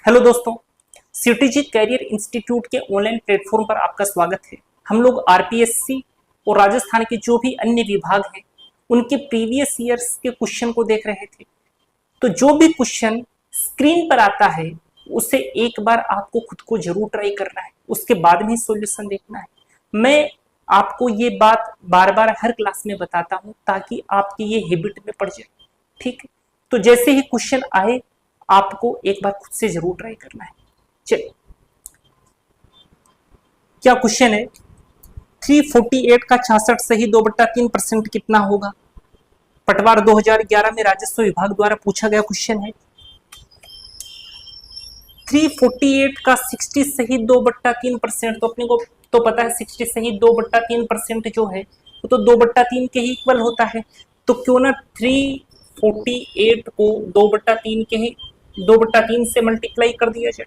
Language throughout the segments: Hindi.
हेलो दोस्तों, सिटीजी कैरियर इंस्टीट्यूट के ऑनलाइन प्लेटफॉर्म पर आपका स्वागत है। हम लोग आरपीएससी और राजस्थान के जो भी अन्य विभाग हैं उनके प्रीवियस ईयर्स के क्वेश्चन को देख रहे थे। तो जो भी क्वेश्चन स्क्रीन पर आता है उसे एक बार आपको खुद को जरूर ट्राई करना है, उसके बाद में सॉल्यूशन देखना है। मैं आपको ये बात बार बार हर क्लास में बताता हूँ ताकि आपकी ये हैबिट में पड़ जाए। ठीक है, तो जैसे ही क्वेश्चन आए आपको एक बार खुद से जरूर ट्राई करना है। चलिए, क्या क्वेश्चन है? 348 का 66 सही 2/3% कितना होगा? पटवार 2011 में राजस्व विभाग द्वारा पूछा गया क्वेश्चन है। 348 का 60 सही 2/3%, तो अपने को तो पता है 60 सही 2/3% जो है वो तो 2/3 के ही इक्वल होता है। तो क्यों ना 348 को 2/3 से मल्टीप्लाई कर दिया जाए।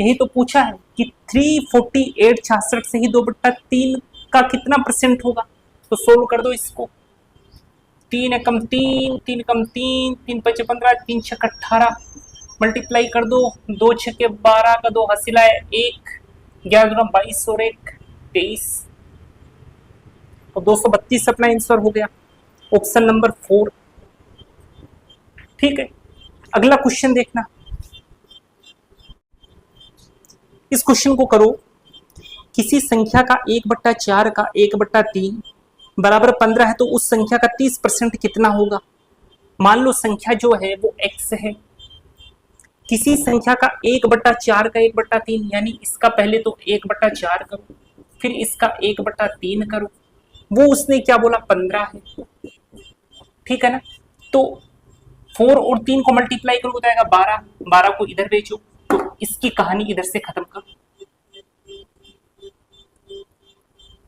यही तो पूछा है कि 348 66 से ही 2/3 का कितना परसेंट होगा। तो सोल्व कर दो इसको। 3 एकम 3, 3 एकम 3, 3 5 15, 3 6 18 मल्टीप्लाई कर दो। 2 6 12 का 2 हासिल है 1, 11 22 और 1 23 और 232 अपना आंसर हो गया, ऑप्शन नंबर 4। ठीक है, अगला क्वेश्चन देखना। इस क्वेश्चन को करो। किसी संख्या का 1/4 का 1/3 बराबर 15 है तो उस संख्या का 30% कितना होगा? मान लो संख्या जो है वो x है। किसी संख्या का 1/4 का 1/3 यानी इसका पहले तो 1/4 करो, फिर इसका 1/3 करो। वो उसने क्या बोला? 15 है। ठीक है ना? तो 4 और 3 को मल्टीप्लाई करो तो आएगा 12, 12 को इधर भेजो तो इसकी कहानी इधर से खत्म करो।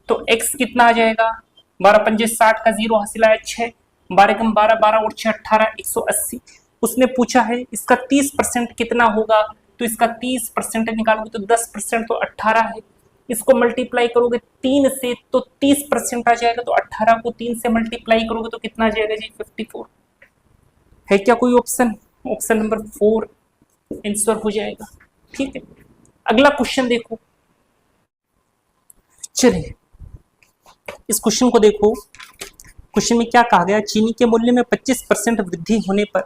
तो x कितना आ जाएगा? 12 पंजे 60 का 0 हासिल आया 6, 12 कम 12, 12 और 6 18, 180। उसने पूछा है इसका 30% कितना होगा, तो इसका 30% निकालोगे तो 10% तो 18 है। इसको मल्टीप्लाई करोगे 3 से तो 30% आ जाएगा। तो 18 को 3 से मल्टीप्लाई करोगे तो कितना आ जाएगा जी? 54। है क्या कोई ऑप्शन? ऑप्शन नंबर 4 आंसर हो जाएगा। ठीक है, अगला क्वेश्चन देखो। चलिए इस क्वेश्चन को देखो। क्वेश्चन में क्या कहा गया? चीनी के मूल्य में 25% वृद्धि होने पर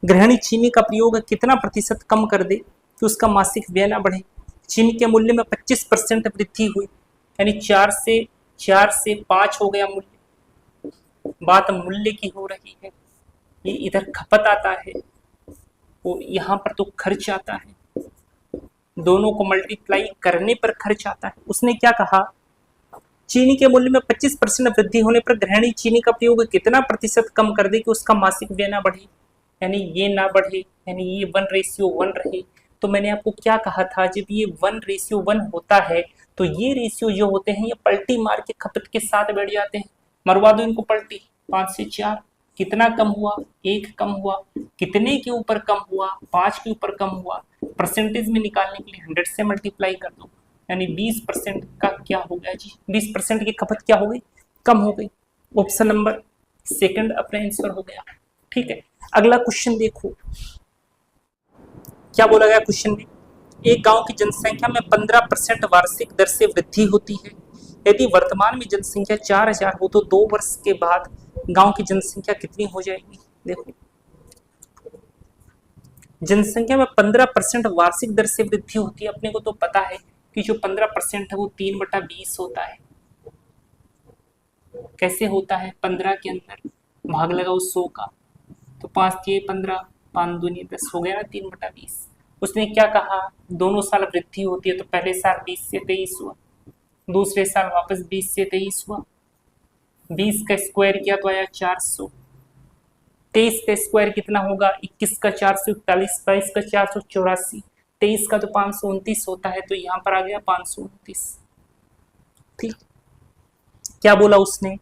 गृहिणी चीनी का प्रयोग कितना प्रतिशत कम कर दे कि उसका मासिक व्यय न बढ़े? चीनी के मूल्य में 25% वृद्धि हुई यानी 4 से 5 हो गया मूल्य। बात मूल्य की हो रही है। ये इधर खपत आता है, वो यहाँ पर तो खर्च आता है। दोनों को मल्टीप्लाई करने पर खर्च आता है। उसने क्या कहा? चीनी के मूल्य में 25% वृद्धि होने पर गृहिणी चीनी का प्रयोग कितना प्रतिशत कम कर दे कि उसका मासिक व्यय ना बढ़े, यानी ये ना बढ़े, यानी ये 1:1 रहे। तो मैंने आपको क्या कहा था? जब ये 1:1 होता है तो ये रेशियो जो होते हैं ये पलटी मार के खपत के साथ बैठ जाते हैं। मरवा दो इनको पलटी। 5 से 4 कितना कम हुआ? 1 कम हुआ। कितने के ऊपर कम हुआ? 5 के ऊपर कम हुआ। परसेंटेज में निकालने के लिए 100 से मल्टीप्लाई कर दो, यानी 20% का क्या हो गया जी? 20% की खपत क्या हो गई? कम हो गई। ऑप्शन नंबर 2 अपना आंसर हो गया। ठीक है, अगला क्वेश्चन देखो। क्या बोला गया क्वेश्चन में? एक गांव की जनसंख्या में 15% वार्षिक दर से वृद्धि होती है। यदि वर्तमान में जनसंख्या 4000 हो तो 2 वर्ष के बाद गांव की जनसंख्या कितनी हो जाएगी? देखो, जनसंख्या में 15% वार्षिक दर से वृद्धि होती है। अपने को तो पता है कि जो 15% है वो 3/20 होता है। कैसे होता है? 15 के अंदर भाग लगाओ 100 का, तो 5 के 15, 5 दूनी 10 हो गया 3/20। उसने क्या कहा? दोनों साल वृद्धि होती है, तो पहले साल 20 से 23 हुआ, दूसरे साल वापस 20 से 23 हुआ। 20 का स्क्वायर किया तो आया 400। 23 का स्क्वायर कितना होगा? 21 का 441, 22 का 484, 23 का तो 529 होता है, तो यहाँ पर आ गया 529। ठीक, क्या बोला उसने?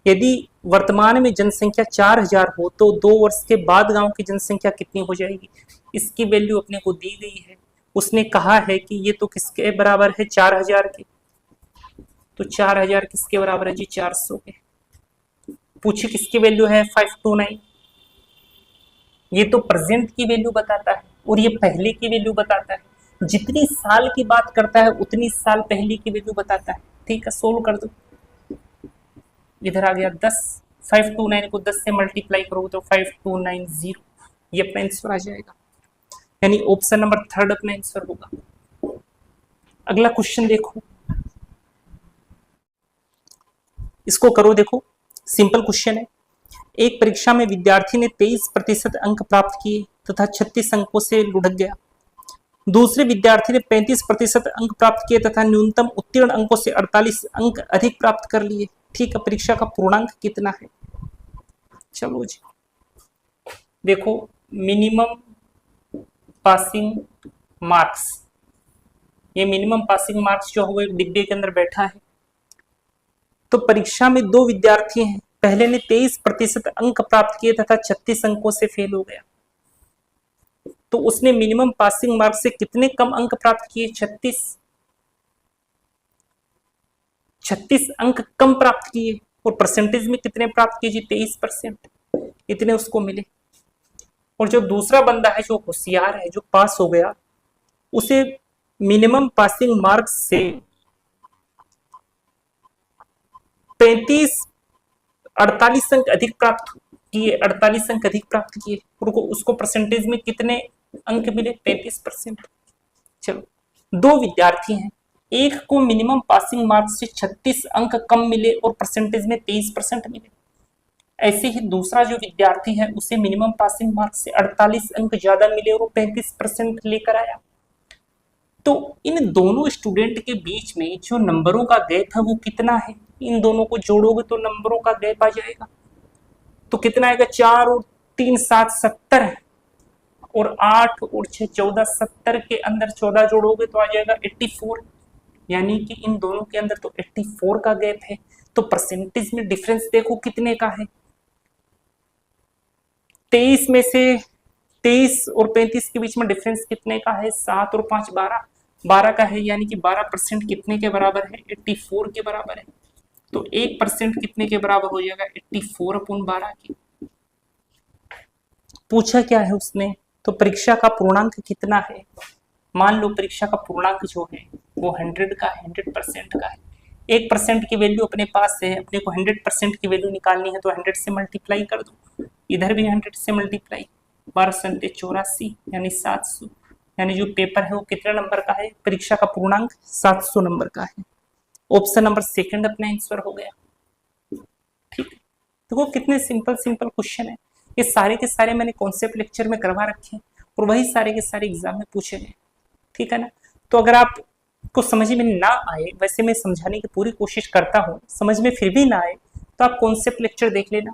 यदि वर्तमान में जनसंख्या 4000 हो तो 2 वर्ष के बाद गांव की जनसंख्या कितनी हो जाएगी? इसकी वैल्यू अपने को दी गई है। उसने कहा है कि ये तो किसके बराबर है? 4000 के। तो 4000 किसके बराबर है जी? 400 के। पूछे किसकी वैल्यू है? 529। ये तो प्रेजेंट की वैल्यू बताता है। और ये पहले की वैल्यू बताता है, जितनी साल की बात करता है उतनी साल पहले की वैल्यू बताता है। ठीक है, सोल्व कर दो। इधर आ गया 10, 529 को 10 से मल्टीप्लाई करोगे तो 5290, ये अपना आंसर आ जाएगा, यानी ऑप्शन नंबर थर्ड अपना आंसर होगा। अगला क्वेश्चन देखो, इसको करो, देखो सिंपल क्वेश्चन है। एक परीक्षा में विद्यार्थी ने 23% अंक प्राप्त किए तथा 36 अंकों से लुढ़क गया। दूसरे विद्यार्थी ने 35% अंक प्राप्त किए तथा न्यूनतम उत्तीर्ण अंकों से 48 अंक अधिक प्राप्त कर लिए। ठीक है, परीक्षा का पूर्णांक कितना है? चलो जी, देखो मिनिमम पासिंग मार्क्स, ये मिनिमम पासिंग मार्क्स जो है एक डिब्बे के अंदर बैठा है। तो परीक्षा में दो विद्यार्थी हैं, पहले ने 23% अंक प्राप्त किए तथा 36 अंकों से फेल हो गया। तो उसने मिनिमम पासिंग मार्क्स से कितने कम अंक प्राप्त किए? 36 अंक कम प्राप्त किए। और परसेंटेज में कितने प्राप्त किए जी? 23%, इतने उसको मिले। और जो दूसरा बंदा है जो होशियार है, जो पास हो गया, उसे मिनिमम पासिंग मार्क्स से 48 अंक अधिक प्राप्त किए, 48 अंक अधिक प्राप्त किए। और उसको परसेंटेज में कितने अंक मिले? 35%। चलो, दो विद्यार्थी हैं, एक को मिनिमम पासिंग मार्क्स से 36 अंक कम मिले और परसेंटेज में 23% मिले। ऐसे ही दूसरा जो विद्यार्थी है उसे मिनिमम पासिंग मार्क्स से 48 अंक ज्यादा मिले और वो 35% लेकर आया। तो इन दोनों स्टूडेंट के बीच में जो नंबरों का गैप है वो कितना है? इन दोनों को जोड़ोगे तो नंबरों का गैप आ जाएगा। तो कितना आएगा? 4 और 3 7 70 और 8 और 6 14, 70 के अंदर 14 जोड़ोगे तो आ जाएगा 84, यानी कि इन दोनों के अंदर तो 84 का गैप है। तो परसेंटेज में डिफरेंस देखो कितने का है। 23 में से 23 और 35 के बीच में डिफरेंस कितने का है? 7 और 5 12, 12 का है, यानी कि 12% कितने के बराबर है? 84 के बराबर है। तो 1% कितने के बराबर हो जाएगा? 84/12 की। पूछा क्या है उसने? तो परीक्षा का पूर्णांक कितना है? मान लो परीक्षा का पूर्णांक जो है वो 100 का है, 100% का है। 1% की वैल्यू अपने पास है, अपने को 100% की वैल्यू निकालनी है तो 100 से मल्टीप्लाई कर दो। इधर भी 100 से मल्टीप्लाई, 12 84 यानी 700, यानी जो पेपर है वो कितने नंबर का है? परीक्षा का पूर्णांक 700 नंबर का है। ऑप्शन नंबर सेकंड अपना आंसर हो गया। ठीक है, तो वो कितने सिंपल सिंपल क्वेश्चन है। ये सारे के सारे मैंने कॉन्सेप्ट लेक्चर में करवा रखे हैं और वही सारे के सारे एग्जाम में पूछे गए। ठीक है ना? तो अगर आप को समझ में ना आए, वैसे मैं समझाने की पूरी कोशिश करता हूँ, समझ में फिर भी ना आए तो आप कॉन्सेप्ट लेक्चर देख लेना,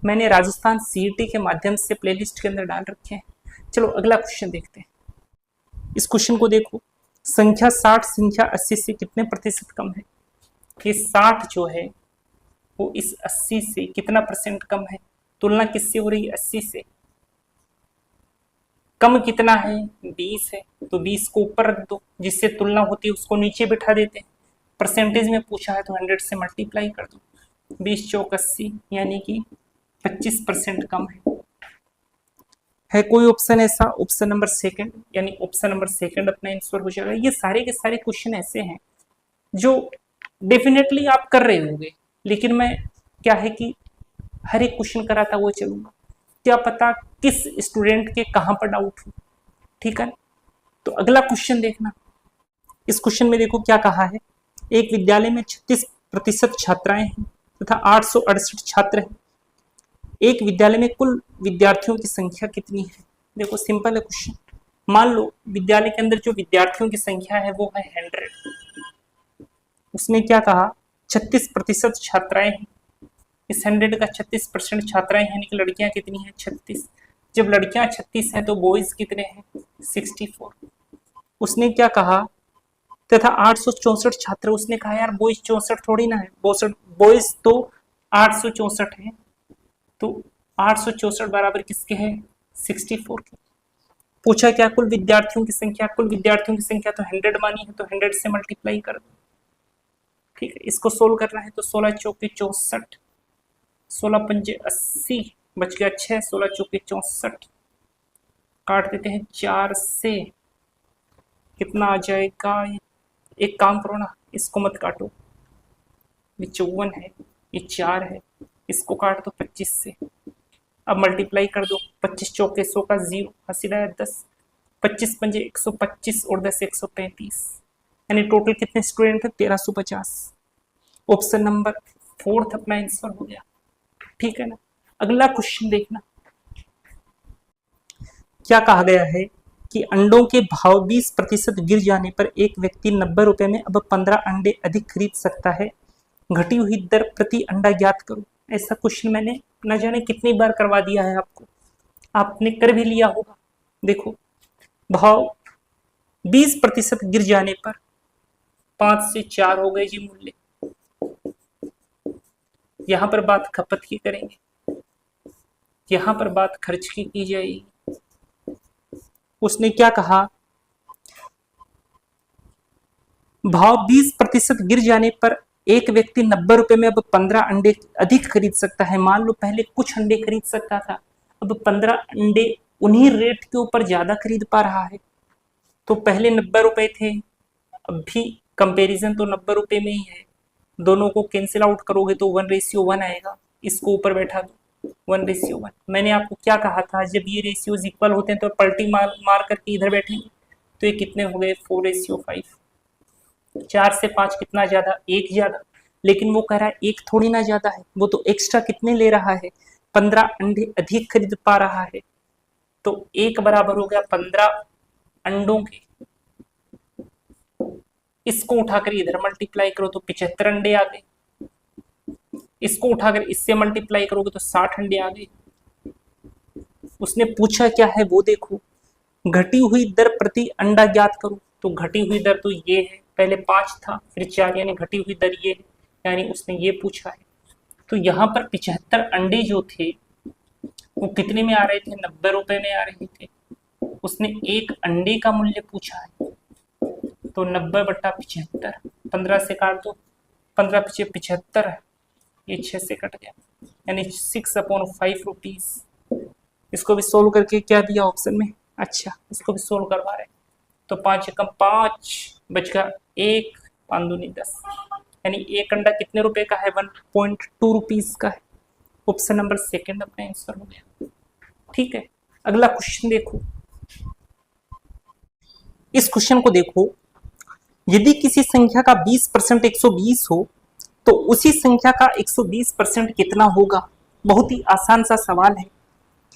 मैंने राजस्थान सीईटी के माध्यम से प्लेलिस्ट के अंदर डाल रखे हैं। चलो अगला क्वेश्चन देखते हैं। इस क्वेश्चन को देखो, संख्या 60 संख्या 80 से कितने प्रतिशत कम है? ये 60 जो है वो इस 80 से कितना परसेंट कम है? तुलना किससे हो रही है? 80 से। कम कितना है? 20 है, तो 20 को ऊपर रख दो, जिससे तुलना होती है उसको नीचे बिठा देते हैं। परसेंटेज में पूछा है तो 100 से मल्टीप्लाई कर दो, 20 चौक 80, यानी कि 25% कम है कोई ऑप्शन ऐसा? ऑप्शन नंबर सेकंड, यानी ऑप्शन नंबर सेकंड अपना आंसर हो जाएगा। ये सारे के सारे क्वेश्चन ऐसे हैं जो डेफिनेटली आप कर रहे होंगे, लेकिन मैं क्या है कि हर एक क्वेश्चन कराता हुआ चलूंगा, क्या पता किस स्टूडेंट के कहां पर डाउट हो। ठीक है, तो अगला क्वेश्चन देखना। इस क्वेश्चन में देखो क्या कहा है, एक विद्यालय में 36% छात्राएं हैं तथा 868 छात्र हैं। एक विद्यालय में कुल विद्यार्थियों की संख्या कितनी है? देखो सिंपल है क्वेश्चन। मान लो विद्यालय के अंदर जो विद्यार्थियों की संख्या है वो है 100। उसने क्या कहा? 36% छात्राएं हैं। इस 100 का 36% छात्राएं हैं, यानी कि लड़कियां कितनी हैं? 36। जब लड़कियां 36 हैं तो बॉयज कितने हैं? 64। उसने क्या कहा? तथा 864 छात्र। उसने कहा यार बॉयज 64 थोड़ी ना है, बॉयज तो 864 है, तो 864 बराबर किसके हैं? 64 के। पूछा क्या? कुल विद्यार्थियों की संख्या। कुल विद्यार्थियों की संख्या तो 100 मानी है, तो 100 से मल्टीप्लाई कर दो। ठीक है, इसको सोल्व करना है तो 16 चौके 64, 16 पंजे 80, बच गया 6, 16 चौके 64, काट देते हैं 4 से, कितना आ जाएगा? एक काम करो ना, इसको मत काटो, ये 54 है, ये 4 है, इसको काट दो 25 से। अब मल्टीप्लाई कर दो, 25 चौके 100 का 0, हसीदा 10, 25 पंजे 125 और 10 135, यानी टोटल कितने स्टूडेंट है? 1350। ऑप्शन नंबर 4 अपना आंसर हो गया। ठीक है ना। अगला क्वेश्चन देखना, क्या कहा गया है कि अंडों के भाव 20% गिर जाने पर एक व्यक्ति 90 रुपए में अब 15 अंडे अधिक खरीद सकता है। घटी हुई दर प्रति अंडा ज्ञात करो। ऐसा क्वेश्चन मैंने न जाने कितनी बार करवा दिया है आपको, आपने कर भी लिया होगा। देखो, भाव 20% गिर जाने पर 5 से 4 हो गए जी मूल्य। यहां पर बात खपत की करेंगे, यहां पर बात खर्च की जाएगी। उसने क्या कहा? भाव 20% गिर जाने पर एक व्यक्ति 90 रुपए में अब 15 अंडे अधिक खरीद सकता है। मान लो पहले कुछ अंडे खरीद सकता था, अब 15 अंडे उन्हीं रेट के ऊपर ज्यादा खरीद पा रहा है। तो पहले 90 रुपए थे, अब भी कंपैरिजन तो 90 रुपए में ही है। दोनों को कैंसिल आउट करोगे तो 1:1 आएगा। इसको ऊपर बैठा दो, 1:1। मैंने आपको क्या कहा था, जब ये रेशियोज इक्वल होते हैं तो पलटी मार करके इधर बैठेंगे। तो ये कितने हो गए? 4:5। 4 से 5 कितना ज्यादा? 1 ज्यादा। लेकिन वो कह रहा है 1 थोड़ी ना ज्यादा है, वो तो एक्स्ट्रा कितने ले रहा है? 15 अंडे अधिक खरीद पा रहा है। तो 1 बराबर हो गया 15 अंडों के। इसको उठाकर इधर मल्टीप्लाई करो तो 75 अंडे आ गए। इसको उठाकर इससे मल्टीप्लाई करोगे तो 60 अंडे आ गए। उसने पूछा क्या है वो देखो, घटी हुई दर प्रति अंडा ज्ञात करो। तो घटी हुई दर तो ये है, पहले 5 था फिर 4, यानी घटी हुई दर ये है, यानी उसने ये पूछा है। तो यहाँ पर 75 अंडे जो थे वो कितने में आ रहे थे? 90 रुपए में आ रहे थे। उसने एक अंडे का मूल्य पूछा है, तो 90/75, 15 से काट दो, 15 पीछे 75, ये 6 से कट गया, यानी 6/5 रुपीज। इसको भी सोल्व करके क्या दिया ऑप्शन में? अच्छा, इसको भी सोल्व करवा रहे हैं। तो 5 एकम 5, बच गया 1, 5 दूनी 10, यानी एक अंडा कितने रुपए का है? 1.2 रुपीज का है। ऑप्शन नंबर 2 अपना आंसर हो गया। ठीक है, अगला क्वेश्चन देखो। इस क्वेश्चन को देखो, यदि किसी संख्या का 20% 120 हो तो उसी संख्या का 120% कितना होगा? बहुत ही आसान सा सवाल है।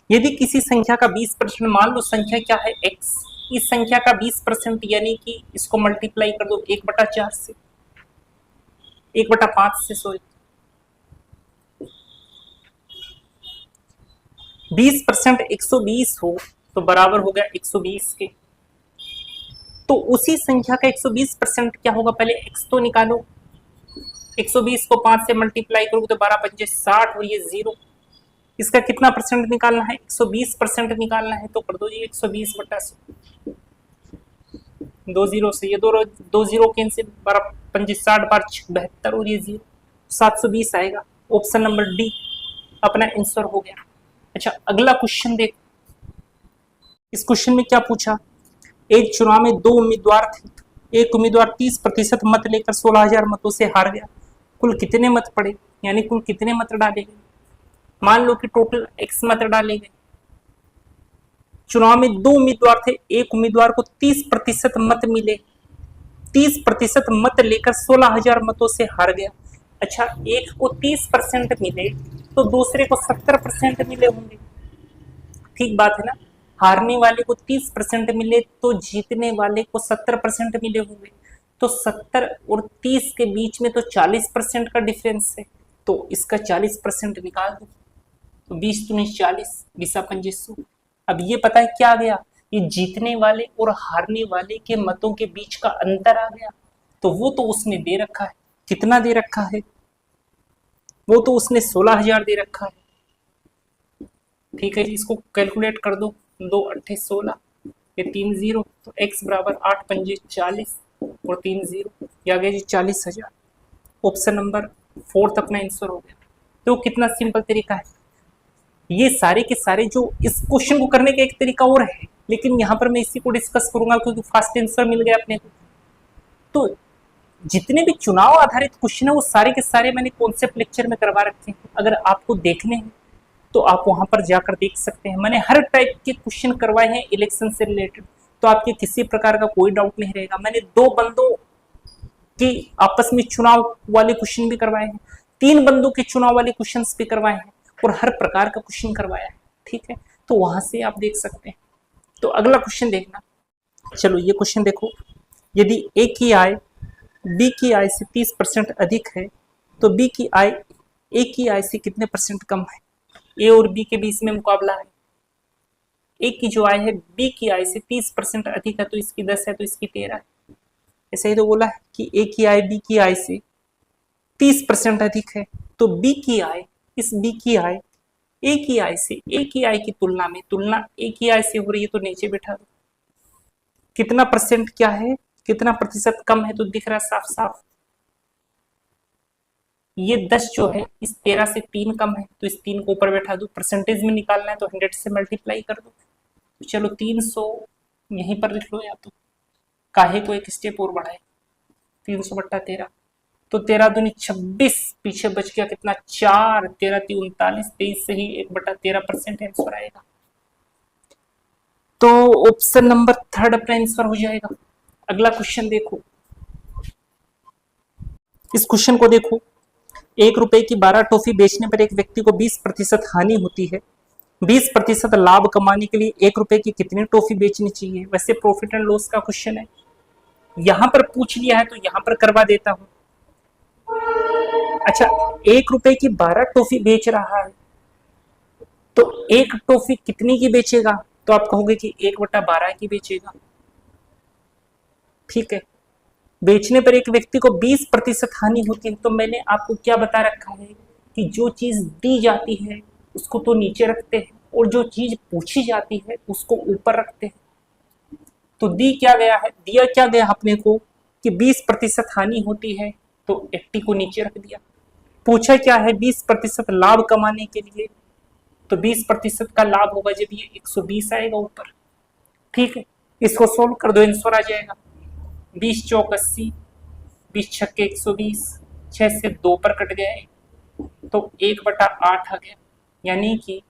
यदि किसी संख्या का 20%, मान लो संख्या क्या है? x, इस संख्या का 20% यानी कि इसको मल्टीप्लाई कर दो 1/4 से, 1/5 से, सॉरी, 20% 120 हो तो बराबर हो गया 120 के। तो उसी संख्या का 120% क्या होगा? पहले x तो निकालो, 120 को 5 से मल्टीप्लाई करोगे तो 12 पंजे 60 और ये 0। इसका कितना परसेंट निकालना है? 120% निकालना है। तो कर दो जी 120/100, 2 0 से ये 2 0 कैंसिल, 12 पंजे 60, 12 72 और ये 0, 720 आएगा। ऑप्शन नंबर डी अपना आंसर हो गया। अच्छा, अगला क्वेश्चन देख। इस क्वेश्चन में क्या पूछा? एक चुनाव में 2 उम्मीदवार थे। एक उम्मीदवार 30% मत लेकर 16,000 मतों से हार गया। कुल कितने मत पड़े, यानी कुल कितने मत डाले गए? मान लो कि टोटल x मत डाले गए। चुनाव में 2 उम्मीदवार थे, एक उम्मीदवार को 30% मत मिले, 30% मत लेकर 16,000 मतों से हार गया। अच्छा, एक को 30% मिले तो दूसरे को 70% मिले होंगे। ठीक बात है ना? हारने वाले को 30% मिले तो जीतने वाले को 70% मिले होंगे। तो 70 और 30 के बीच में तो 40% का डिफरेंस है, तो इसका 40% निकाल दो। तो 20 दूनी 40, 20/2500। अब ये पता है क्या आ गया? ये जीतने वाले और हारने वाले के मतों के बीच का अंतर आ गया। तो वो तो उसने दे रखा है, कितना दे रखा है? वो तो उसने 16,000 दे रखा है। ठीक है, इसको कैलकुलेट कर दो, 2 8 16, ये 3 0, तो x बराबर 8 पंजे 40 और 3 0, ये आ गया जी 40,000। ऑप्शन नंबर 4 अपना आंसर हो गया। तो कितना सिंपल तरीका है। ये सारे के सारे जो इस क्वेश्चन को करने का एक तरीका और है, लेकिन यहाँ पर मैं इसी को डिस्कस करूंगा क्योंकि फास्ट आंसर मिल गया अपने को। तो जितने भी चुनाव आधारित क्वेश्चन है वो सारे के सारे मैंने कॉन्सेप्ट लेक्चर में करवा रखे हैं। अगर आपको देखने हैं तो आप वहां पर जाकर देख सकते हैं। मैंने हर टाइप के क्वेश्चन करवाए हैं इलेक्शन से रिलेटेड, तो आपके किसी प्रकार का कोई डाउट नहीं रहेगा। मैंने 2 बंदों की आपस में चुनाव वाले क्वेश्चन भी करवाए हैं, 3 बंदों के चुनाव वाले क्वेश्चन भी करवाए हैं और हर प्रकार का क्वेश्चन करवाया है। ठीक है, तो वहां से आप देख सकते हैं। तो अगला क्वेश्चन देखना। चलो ये क्वेश्चन देखो, यदि ए की आय बी की आय से 30% अधिक है तो बी की आय ए की आय से कितने % कम है। ए और बी के बीच में मुकाबला है। ए की जो आय है बी की आय से 30% अधिक है तो इसकी 10 है तो इसकी 13 है। ऐसे ही तो बोला है कि ए की आय बी की आय से 30% अधिक है तो बी की आय, इस बी की आय ए की आय से, ए की आय की तुलना में, तुलना ए की आय से हो रही है तो नीचे बैठा दो। कितना % क्या है, कितना प्रतिशत कम है तो दिख रहा है साफ साफ। ये 10 जो है इस 13 से 3 कम है तो इस 3 को ऊपर बैठा दो। परसेंटेज में निकालना है तो 100 से मल्टीप्लाई कर दो। तो चलो 300 यहीं पर लिख लो, या तो काहे को एक स्टेप और बढ़ाए, 300 बट्टा 13 तो 13 दूनी 26, पीछे बच गया कितना 4, 13 3 39, 23 से ही 1/13% आंसर आएगा। तो ऑप्शन नंबर 3 अपना आंसर हो जाएगा। अगला क्वेश्चन देखो, इस क्वेश्चन को देखो। 1 रुपए की 12 टॉफी बेचने पर एक व्यक्ति को 20% हानि होती है। 20% लाभ कमाने के लिए 1 रुपए की कितनी टॉफी बेचनी चाहिए। वैसे प्रॉफिट एंड लॉस का क्वेश्चन है, यहां पर पूछ लिया है तो यहां पर करवा देता हूं। अच्छा, 1 रुपए की 12 टॉफी बेच रहा है तो 1 टॉफी कितनी की बेचेगा, तो आप कहोगे कि 1/12 की बेचेगा। ठीक है, बेचने पर एक व्यक्ति को 20% हानि होती है तो मैंने आपको क्या बता रखा है कि जो चीज दी जाती है उसको तो नीचे रखते हैं और जो चीज पूछी जाती है उसको ऊपर रखते हैं। तो दिया क्या गया अपने को कि 20% हानि होती है तो 80 को नीचे रख दिया। पूछा क्या है, 20% लाभ कमाने के लिए, तो 20% का लाभ होगा जब ये 120 आएगा ऊपर। ठीक है, इसको सोल्व कर दो, आंसर आ जाएगा 20 चौक 80, 20 छक्के 120, 6 से 2 पर कट गए तो 1/8 आ गया। यानी कि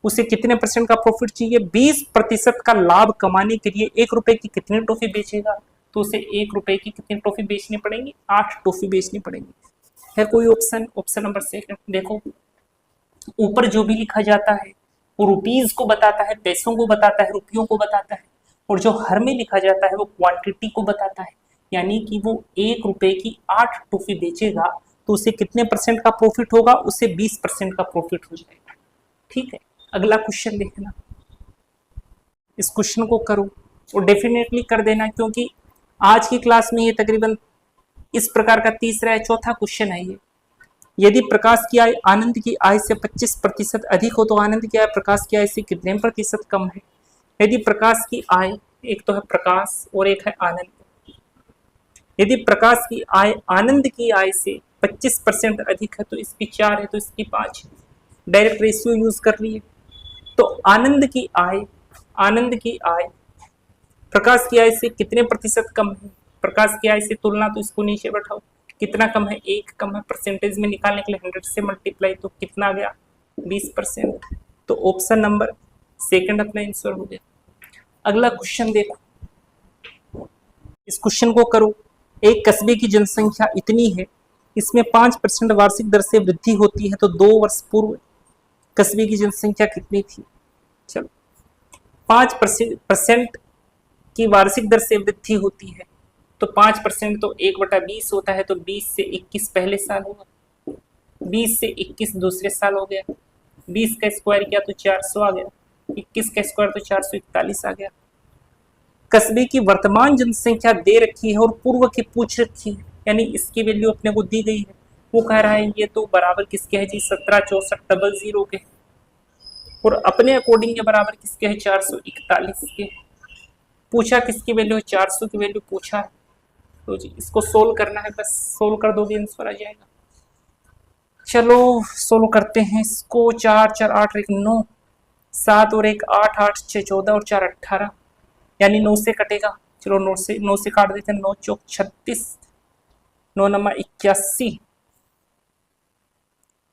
उसे कितने % का प्रॉफिट चाहिए, 20% का लाभ कमाने के लिए 1 रुपए की कितनी टॉफी बेचेगा, तो उसे 1 रुपए की कितनी टॉफी बेचनी पड़ेगी, 8 टॉफी बेचनी पड़ेगी। है कोई ऑप्शन? ऑप्शन नंबर 2 देखो, ऊपर जो भी लिखा जाता है वो रुपीज को बताता है, पैसों को बताता है, रुपयों को बताता है, और जो हर में लिखा जाता है वो क्वांटिटी को बताता है। यानी कि वो 1 रुपए की 8 टॉफी बेचेगा तो उसे कितने % का प्रॉफिट होगा, उसे 20% का प्रॉफिट हो जाएगा। ठीक है, अगला क्वेश्चन देखना। इस क्वेश्चन को करो और डेफिनेटली कर देना, क्योंकि आज की क्लास में ये तकरीबन इस प्रकार का तीसरा या चौथा क्वेश्चन है ये। यदि प्रकाश की आय आनंद की आय से 25% अधिक हो तो आनंद की आय प्रकाश की आय से कितने % कम है। यदि प्रकाश की आय, एक तो है प्रकाश और एक है आनंद, यदि प्रकाश की आय आनंद की आय से 25% अधिक है तो इसकी 4 है तो इसकी 5 है। डायरेक्ट रेशियो यूज कर रही है। तो आनंद की आय प्रकाश की आय से कितने % कम है, प्रकाश की आय से तुलना, तो इसको नीचे बैठाओ, कितना कम है, 1 कम है। परसेंटेज में निकालने के लिए 100 से मल्टीप्लाई, तो कितना आ गया 20%। तो ऑप्शन नंबर 2 अपना आंसर हो गया। अगला क्वेश्चन देखो, इस क्वेश्चन को करो। एक कस्बे की जनसंख्या इतनी है, इसमें 5% वार्षिक दर से वृद्धि होती है तो 2 वर्ष पूर्व कस्बे की जनसंख्या कितनी थी। चलो, 5% की वार्षिक दर से वृद्धि होती है तो 5% तो 1/20 होता है, तो 20 से 21 पहले साल होगा, 20 से 21 दूसरे साल हो गया, 20 का स्क्वायर किया तो 400 आ गया, 21 का स्क्वायर तो 441 आ गया। कस्बे की वर्तमान जनसंख्या दे रखी है और पूर्व की पूछ रखी है, यानी इसकी वैल्यू अपने को दी गई है। वो कह रहा है ये तो बराबर किसके है जी, 176400 के, और अपने अकॉर्डिंग ये बराबर किसके है, 441 के। पूछा किसकी वैल्यू है, 400 की वैल्यू पूछा है। तो जी इसको सोल्व करना है, बस सोल्व कर दो भी आंसर आ जाएगा। चलो सोल्व करते हैं इसको। 4 4 8 1 9, 7 और 1 8 8 6 14 और 4 18, यानी 9 से कटेगा, चलो 9 से काट देते हैं, 9 चौक 36, 9 नंबर 81,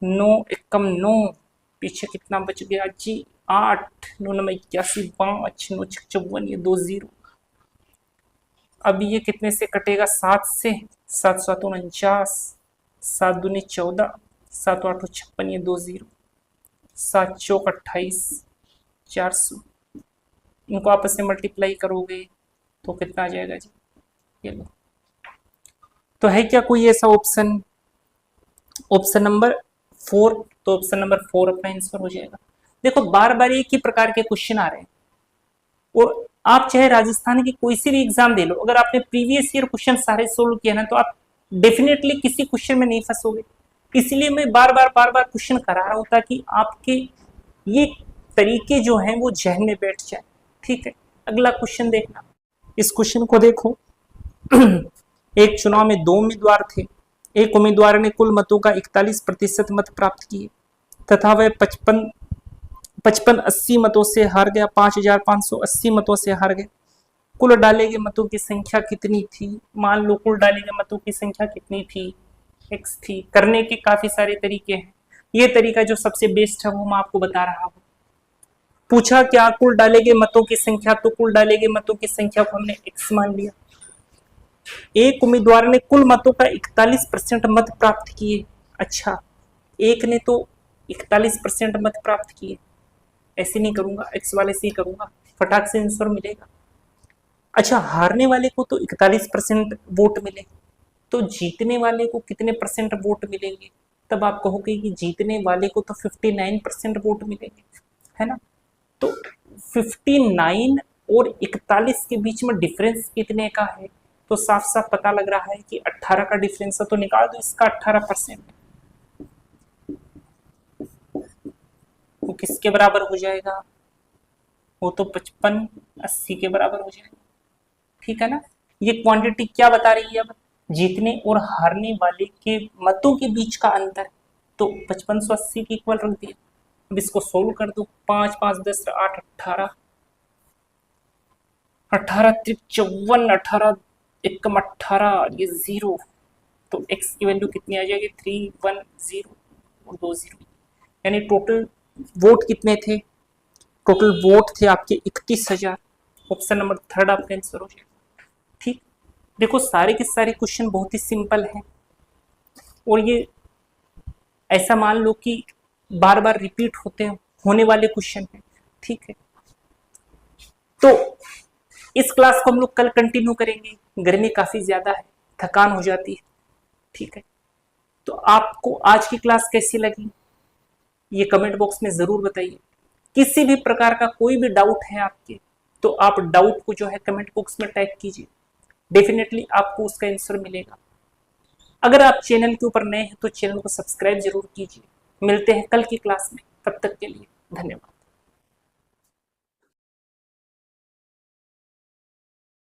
9 एकम 9, पीछे कितना बच गया जी 8, 9 नंबर 81, 5, 9 छक 54, ये 2 0। अब ये कितने से कटेगा, 7 से, 7 7 49, 7 दूनी 14, 7 8 56, ये 2 0, 7 चौक 28, 400, इनको आपस में मल्टीप्लाई करोगे तो कितना आ जाएगा जी, ये लो। तो है क्या कोई ऐसा ऑप्शन, ऑप्शन नंबर 4, तो ऑप्शन नंबर 4 अपना आंसर हो जाएगा। देखो बार बार एक ही प्रकार के क्वेश्चन आ रहे हैं, और आप चाहे राजस्थान की कोई सी भी एग्जाम दे लो, अगर आपने प्रीवियस ईयर क्वेश्चन सारे सोल्व किए ना तो आप डेफिनेटली किसी क्वेश्चन में नहीं फंसोगे। इसलिए मैं बार बार क्वेश्चन करा रहा हूं ताकि आपके ये तरीके जो हैं वो जहन में बैठ जाए। ठीक है, अगला क्वेश्चन देखना, इस क्वेश्चन को देखो। एक चुनाव में 2 उम्मीदवार थे, एक उम्मीदवार ने कुल मतों का 41% मत प्राप्त किए तथा वह 5580 मतों से हार गया, 5580 मतों से हार गया। कुल डाले गए मतों की संख्या कितनी थी, मान लो कुल डाले गए मतों की संख्या कितनी थी, x थी। करने के काफी सारे तरीके हैं, ये तरीका जो सबसे बेस्ट है वो मैं आपको बता रहा हूं। पूछा क्या, कुल डाले गए मतों की संख्या, तो कुल डाले गए मतों की संख्या को हमने x मान लिया। एक उम्मीदवार ने कुल मतों का 41% मत प्राप्त किए, अच्छा एक ने तो 41% मत प्राप्त किए, ऐसे नहीं करूंगा, एक्स वाले से ही करूंगा, फटाक से आंसर मिलेगा। अच्छा हारने वाले को तो 41% वोट मिले, तो जीतने वाले को कितने परसेंट वोट मिलेंगे, तब आप कहोगे कि जीतने वाले को तो 59% वोट मिलेंगे, है ना। तो 59 और 41 के बीच में डिफरेंस कितने का है, तो साफ साफ पता लग रहा है कि 18 का डिफरेंस है, तो निकाल दो इसका 18%, वो किसके बराबर हो जाएगा, वो तो 5580 के बराबर हो जाएगा। ठीक है ना, ये क्वांटिटी क्या बता रही है, अब जीतने और हारने वाले के मतों के बीच का अंतर, तो 5580 के इक्वल रख दिया। अब इसको सोल्व कर दो, 5 5 10 8 18, 18 3 54, 18 एकम 18, ये 0, तो x की वैल्यू कितनी आ जाएगी, 310 और 2 0, यानी टोटल वोट कितने थे, टोटल वोट थे आपके 31,000। ऑप्शन नंबर 3 आपका आंसर हो जाएगा। ठीक, देखो सारे के सारे क्वेश्चन बहुत ही सिंपल हैं, और ये ऐसा मान लो कि बार बार रिपीट होने वाले क्वेश्चन हैं। ठीक है, तो इस क्लास को हम लोग कल कंटिन्यू करेंगे, गर्मी काफी ज्यादा है, थकान हो जाती है। ठीक है, तो आपको आज की क्लास कैसी लगी ये कमेंट बॉक्स में जरूर बताइए। किसी भी प्रकार का कोई भी डाउट है आपके, तो आप डाउट को जो है कमेंट बॉक्स में टाइप कीजिए, डेफिनेटली आपको उसका आंसर मिलेगा। अगर आप चैनल के ऊपर नए हैं तो चैनल को सब्सक्राइब जरूर कीजिए। मिलते हैं कल की क्लास में, तब तक के लिए धन्यवाद।